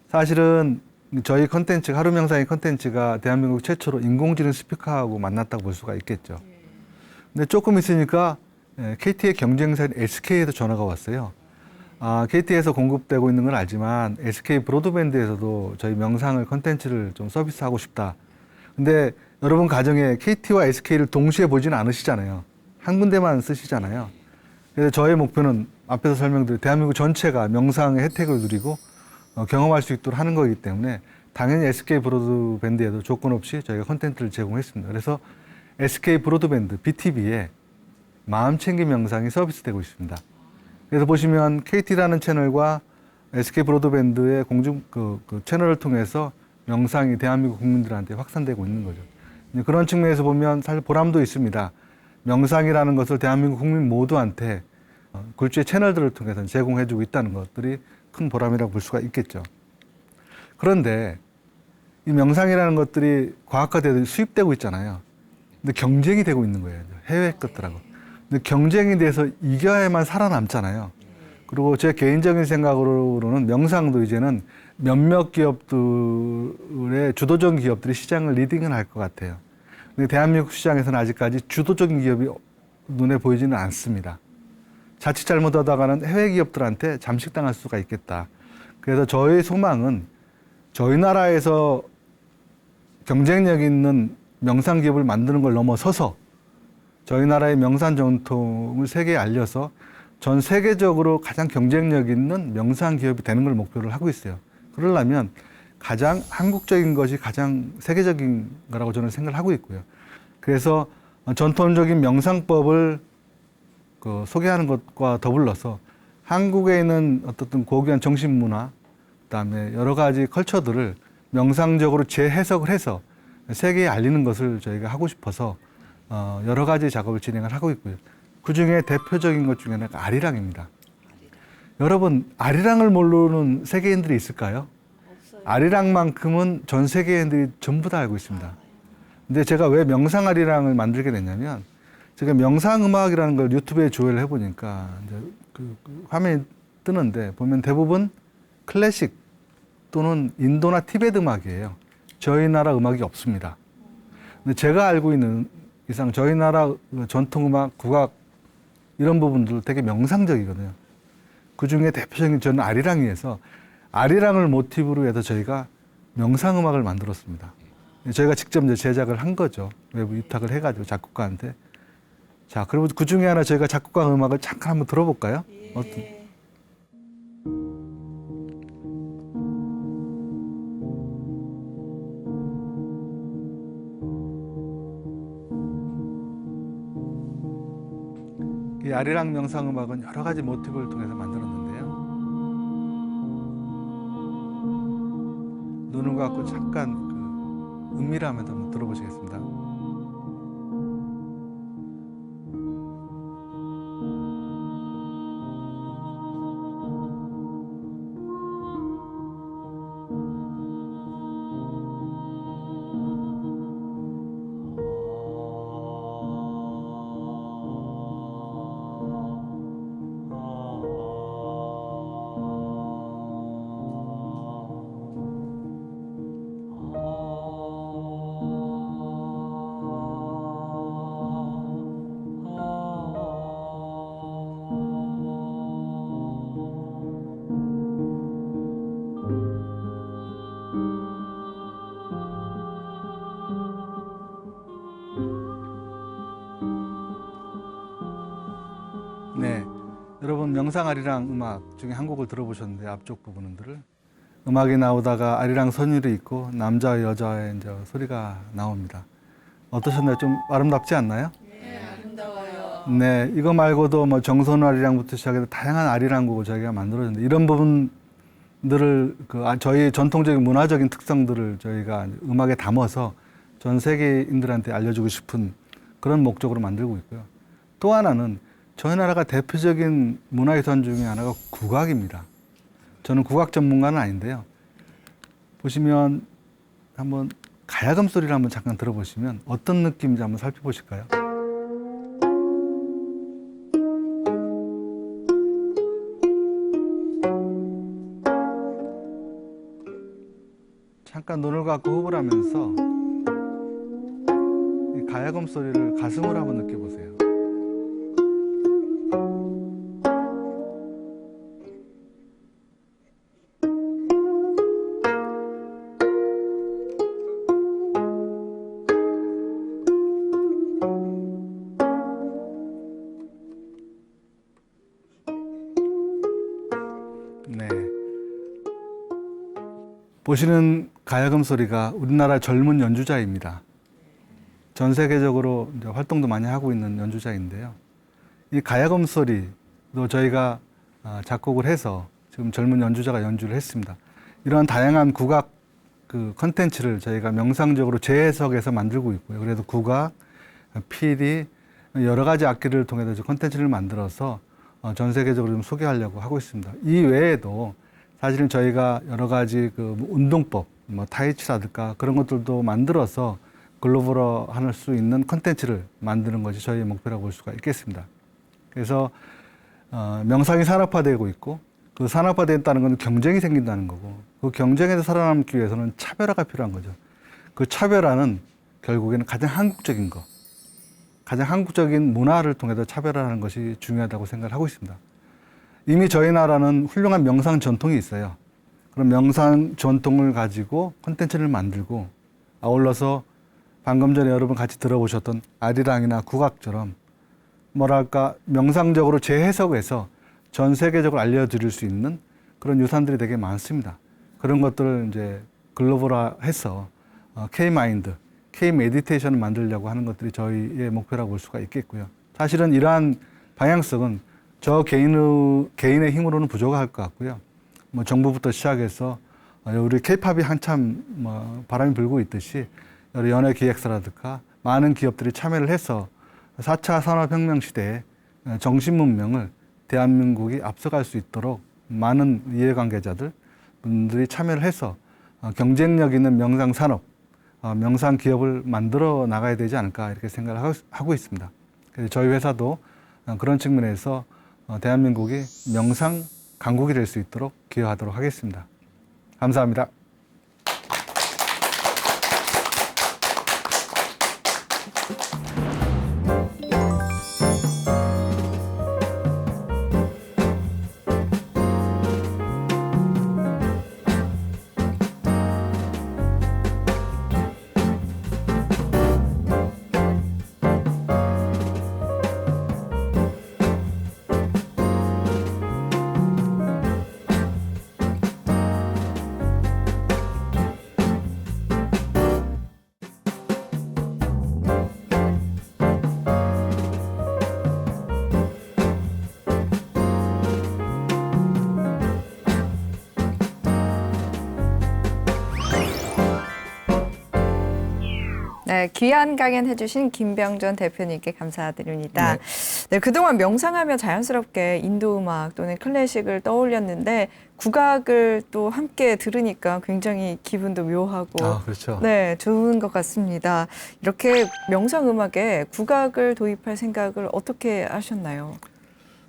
[SPEAKER 2] 사실은 저희 컨텐츠, 하루 명상의 컨텐츠가 대한민국 최초로 인공지능 스피커하고 만났다고 볼 수가 있겠죠. 근데 조금 있으니까 KT의 경쟁사인 SK에도 전화가 왔어요. KT에서 공급되고 있는 건 알지만 SK 브로드밴드에서도 저희 명상을 컨텐츠를 좀 서비스하고 싶다. 근데 여러분 가정에 KT와 SK를 동시에 보지는 않으시잖아요. 한 군데만 쓰시잖아요. 그래서 저의 목표는 앞에서 설명드린 대한민국 전체가 명상의 혜택을 누리고 경험할 수 있도록 하는 거기 때문에 당연히 SK 브로드밴드에도 조건 없이 저희가 콘텐츠를 제공했습니다. 그래서 SK 브로드밴드 BTV에 마음챙김 명상이 서비스되고 있습니다. 그래서 보시면 KT라는 채널과 SK 브로드밴드의 그 채널을 통해서 명상이 대한민국 국민들한테 확산되고 있는 거죠. 그런 측면에서 보면 사실 보람도 있습니다. 명상이라는 것을 대한민국 국민 모두한테 굴지의 채널들을 통해서 제공해주고 있다는 것들이 큰 보람이라고 볼 수가 있겠죠. 그런데 이 명상이라는 것들이 과학화되고 수입되고 있잖아요. 근데 경쟁이 되고 있는 거예요. 해외 것들하고. 근데 경쟁이 돼서 이겨야만 살아남잖아요. 그리고 제 개인적인 생각으로는 명상도 이제는 몇몇 기업들의 주도적인 기업들이 시장을 리딩을 할 것 같아요. 근데 대한민국 시장에서는 아직까지 주도적인 기업이 눈에 보이지는 않습니다. 자칫 잘못하다가는 해외 기업들한테 잠식당할 수가 있겠다. 그래서 저의 소망은 저희 나라에서 경쟁력 있는 명상 기업을 만드는 걸 넘어서서 저희 나라의 명상 전통을 세계에 알려서 전 세계적으로 가장 경쟁력 있는 명상 기업이 되는 걸 목표를 하고 있어요. 그러려면 가장 한국적인 것이 가장 세계적인 거라고 저는 생각을 하고 있고요. 그래서 전통적인 명상법을 소개하는 것과 더불어서 한국에 있는 어떤 고귀한 정신문화, 그다음에 여러 가지 컬처들을 명상적으로 재해석을 해서 세계에 알리는 것을 저희가 하고 싶어서 여러 가지 작업을 진행을 하고 있고요. 그중에 대표적인 것 중에 하나가 아리랑입니다. 여러분, 아리랑을 모르는 세계인들이 있을까요? 없어요. 아리랑만큼은 전 세계인들이 전부 다 알고 있습니다. 근데 제가 왜 명상아리랑을 만들게 됐냐면 제가 명상음악이라는 걸 유튜브에 조회를 해보니까 이제 그 화면이 뜨는데 보면 대부분 클래식 또는 인도나 티베트 음악이에요. 저희 나라 음악이 없습니다. 근데 제가 알고 있는 이상 저희 나라 전통음악, 국악 이런 부분들 되게 명상적이거든요. 그 중에 대표적인 저는 아리랑이어서 아리랑을 모티브로 해서 저희가 명상음악을 만들었습니다. 저희가 직접 이제 제작을 한 거죠. 외부 위탁을 해가지고 작곡가한테. 자, 그리고 그 중에 하나 저희가 작곡가 음악을 잠깐 한번 들어볼까요? 어떤? 이 아리랑 명상음악은 여러 가지 모티브를 통해서 만들었는데요. 눈을 감고 잠깐 그 은밀하면서 한번 들어보시겠습니다. 네, 여러분 명상 아리랑 음악 중에 한 곡을 들어보셨는데 앞쪽 부분들을 음악이 나오다가 아리랑 선율이 있고 남자 여자의 이제 소리가 나옵니다. 어떠셨나요? 좀 아름답지 않나요?
[SPEAKER 1] 네, 아름다워요.
[SPEAKER 2] 네, 이거 말고도 뭐 정선우 아리랑부터 시작해서 다양한 아리랑 곡을 저희가 만들었는데 이런 부분들을 저희 전통적인 문화적인 특성들을 저희가 음악에 담아서 전 세계인들한테 알려주고 싶은 그런 목적으로 만들고 있고요. 또 하나는 저희 나라가 대표적인 문화유산 중에 하나가 국악입니다. 저는 국악 전문가는 아닌데요. 보시면 한번 가야금 소리를 한번 잠깐 들어보시면 어떤 느낌인지 한번 살펴보실까요? 잠깐 눈을 감고 호흡을 하면서 이 가야금 소리를 가슴으로 한번 느껴보세요. 네. 보시는 가야금 소리가 우리나라 젊은 연주자입니다. 전 세계적으로 이제 활동도 많이 하고 있는 연주자인데요. 이 가야금 소리도 저희가 작곡을 해서 지금 젊은 연주자가 연주를 했습니다. 이러한 다양한 국악 컨텐츠를 저희가 명상적으로 재해석해서 만들고 있고요. 그래서 국악, 피리, 여러 가지 악기를 통해서 컨텐츠를 만들어서 전 세계적으로 좀 소개하려고 하고 있습니다. 이 외에도 사실은 저희가 여러 가지 운동법, 타이치라든가 그런 것들도 만들어서 글로벌화 할 수 있는 컨텐츠를 만드는 것이 저희의 목표라고 볼 수가 있겠습니다. 그래서 명상이 산업화되고 있고 그 산업화됐다는 건 경쟁이 생긴다는 거고 그 경쟁에서 살아남기 위해서는 차별화가 필요한 거죠. 그 차별화는 결국에는 가장 한국적인 거, 가장 한국적인 문화를 통해서 차별화하는 것이 중요하다고 생각을 하고 있습니다. 이미 저희 나라는 훌륭한 명상 전통이 있어요. 그런 명상 전통을 가지고 콘텐츠를 만들고 아울러서 방금 전에 여러분 같이 들어보셨던 아리랑이나 국악처럼 뭐랄까 명상적으로 재해석해서 전 세계적으로 알려드릴 수 있는 그런 유산들이 되게 많습니다. 그런 것들을 이제 글로벌화해서 K-마인드, K-메디테이션을 만들려고 하는 것들이 저희의 목표라고 볼 수가 있겠고요. 사실은 이러한 방향성은 저 개인의 힘으로는 부족할 것 같고요. 뭐 정부부터 시작해서 우리 K-팝이 한참 바람이 불고 있듯이 여러 연예 기획사라든가 많은 기업들이 참여를 해서 4차 산업혁명 시대에 정신문명을 대한민국이 앞서갈 수 있도록 많은 이해관계자들 분들이 참여를 해서 경쟁력 있는 명상산업 명상 기업을 만들어 나가야 되지 않을까 이렇게 생각을 하고 있습니다. 그래서 저희 회사도 그런 측면에서 대한민국이 명상 강국이 될 수 있도록 기여하도록 하겠습니다. 감사합니다.
[SPEAKER 1] 네, 귀한 강연 해주신 김병전 대표님께 감사드립니다. 네, 그동안 명상하면 자연스럽게 인도 음악 또는 클래식을 떠올렸는데 국악을 또 함께 들으니까 굉장히 기분도 묘하고
[SPEAKER 2] 그렇죠.
[SPEAKER 1] 네, 좋은 것 같습니다. 이렇게 명상 음악에 국악을 도입할 생각을 어떻게 하셨나요?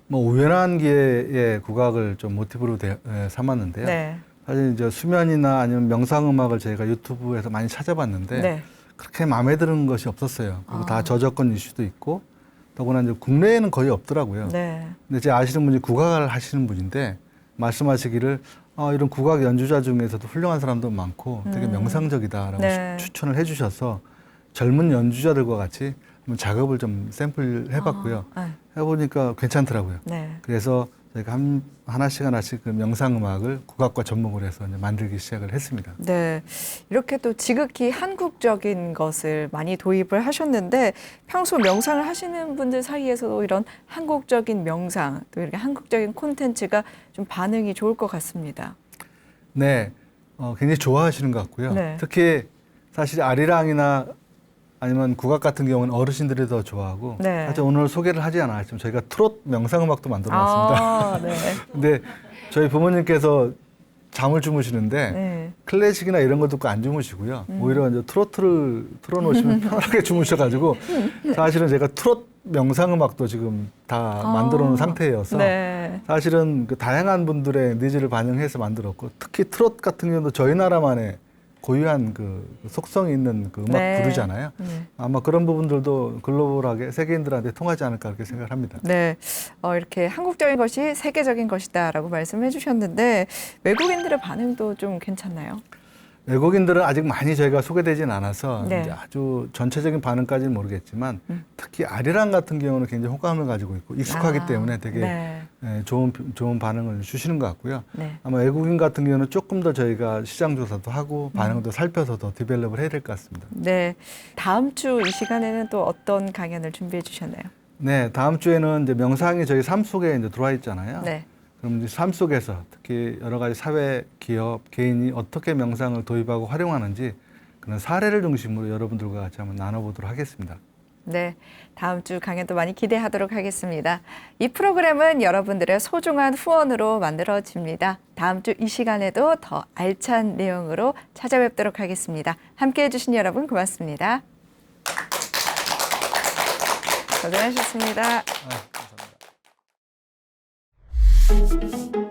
[SPEAKER 2] 뭐 우연한 기회에 국악을 좀 모티브로 삼았는데요.
[SPEAKER 1] 네.
[SPEAKER 2] 사실 이제 수면이나 아니면 명상 음악을 저희가 유튜브에서 많이 찾아봤는데
[SPEAKER 1] 네.
[SPEAKER 2] 그렇게 마음에 드는 것이 없었어요. 그리고 다 저작권 이슈도 있고 더구나 이제 국내에는 거의 없더라고요.
[SPEAKER 1] 네.
[SPEAKER 2] 근데 제가 아시는 분이 국악을 하시는 분인데 말씀하시기를 이런 국악 연주자 중에서도 훌륭한 사람도 많고 되게 명상적이다라고
[SPEAKER 1] 네.
[SPEAKER 2] 추천을 해주셔서 젊은 연주자들과 같이 한번 작업을 좀 샘플 해봤고요.
[SPEAKER 1] 네.
[SPEAKER 2] 해보니까 괜찮더라고요.
[SPEAKER 1] 네.
[SPEAKER 2] 그래서 저희가 하나씩 그 명상 음악을 국악과 접목을 해서 이제 만들기 시작을 했습니다.
[SPEAKER 1] 네. 이렇게 또 지극히 한국적인 것을 많이 도입을 하셨는데 평소 명상을 하시는 분들 사이에서도 이런 한국적인 명상 또 이렇게 한국적인 콘텐츠가 좀 반응이 좋을 것 같습니다.
[SPEAKER 2] 네. 굉장히 좋아하시는 것 같고요.
[SPEAKER 1] 네.
[SPEAKER 2] 특히 사실 아리랑이나 아니면 국악 같은 경우는 어르신들이 더 좋아하고
[SPEAKER 1] 네.
[SPEAKER 2] 사실 오늘 소개를 하지 않았지만 저희가 트롯 명상음악도 만들어 놨습니다.
[SPEAKER 1] 네.
[SPEAKER 2] 근데 저희 부모님께서 잠을 주무시는데
[SPEAKER 1] 네.
[SPEAKER 2] 클래식이나 이런 거 듣고 안 주무시고요. 오히려 이제 트로트를 틀어놓으시면 편하게 주무셔가지고 사실은 제가 트롯 명상음악도 지금 다 만들어 놓은 상태여서
[SPEAKER 1] 네.
[SPEAKER 2] 사실은 그 다양한 분들의 니즈를 반영해서 만들었고 특히 트롯 같은 경우도 저희 나라만의 고유한 그 속성이 있는 그 음악
[SPEAKER 1] 네.
[SPEAKER 2] 부르잖아요.
[SPEAKER 1] 네.
[SPEAKER 2] 아마 그런 부분들도 글로벌하게 세계인들한테 통하지 않을까 그렇게 생각을 합니다.
[SPEAKER 1] 네, 이렇게 한국적인 것이 세계적인 것이다라고 말씀해 주셨는데 외국인들의 반응도 좀 괜찮나요?
[SPEAKER 2] 외국인들은 아직 많이 저희가 소개되진 않아서
[SPEAKER 1] 네.
[SPEAKER 2] 이제 아주 전체적인 반응까지는 모르겠지만 특히 아리랑 같은 경우는 굉장히 호감을 가지고 있고 익숙하기 때문에 되게
[SPEAKER 1] 네.
[SPEAKER 2] 좋은 반응을 주시는 것 같고요.
[SPEAKER 1] 네.
[SPEAKER 2] 아마 외국인 같은 경우는 조금 더 저희가 시장 조사도 하고 반응도 살펴서 더 디벨롭을 해야 될 것 같습니다.
[SPEAKER 1] 네, 다음 주 이 시간에는 또 어떤 강연을 준비해 주셨나요?
[SPEAKER 2] 네, 다음 주에는 이제 명상이 저희 삶 속에 이제 들어와 있잖아요.
[SPEAKER 1] 네.
[SPEAKER 2] 그럼 이제 삶 속에서 특히 여러 가지 사회, 기업, 개인이 어떻게 명상을 도입하고 활용하는지 그런 사례를 중심으로 여러분들과 같이 한번 나눠보도록 하겠습니다.
[SPEAKER 1] 네, 다음 주 강연도 많이 기대하도록 하겠습니다. 이 프로그램은 여러분들의 소중한 후원으로 만들어집니다. 다음 주 이 시간에도 더 알찬 내용으로 찾아뵙도록 하겠습니다. 함께해 주신 여러분 고맙습니다. 고생하셨습니다.
[SPEAKER 2] 감사합니다.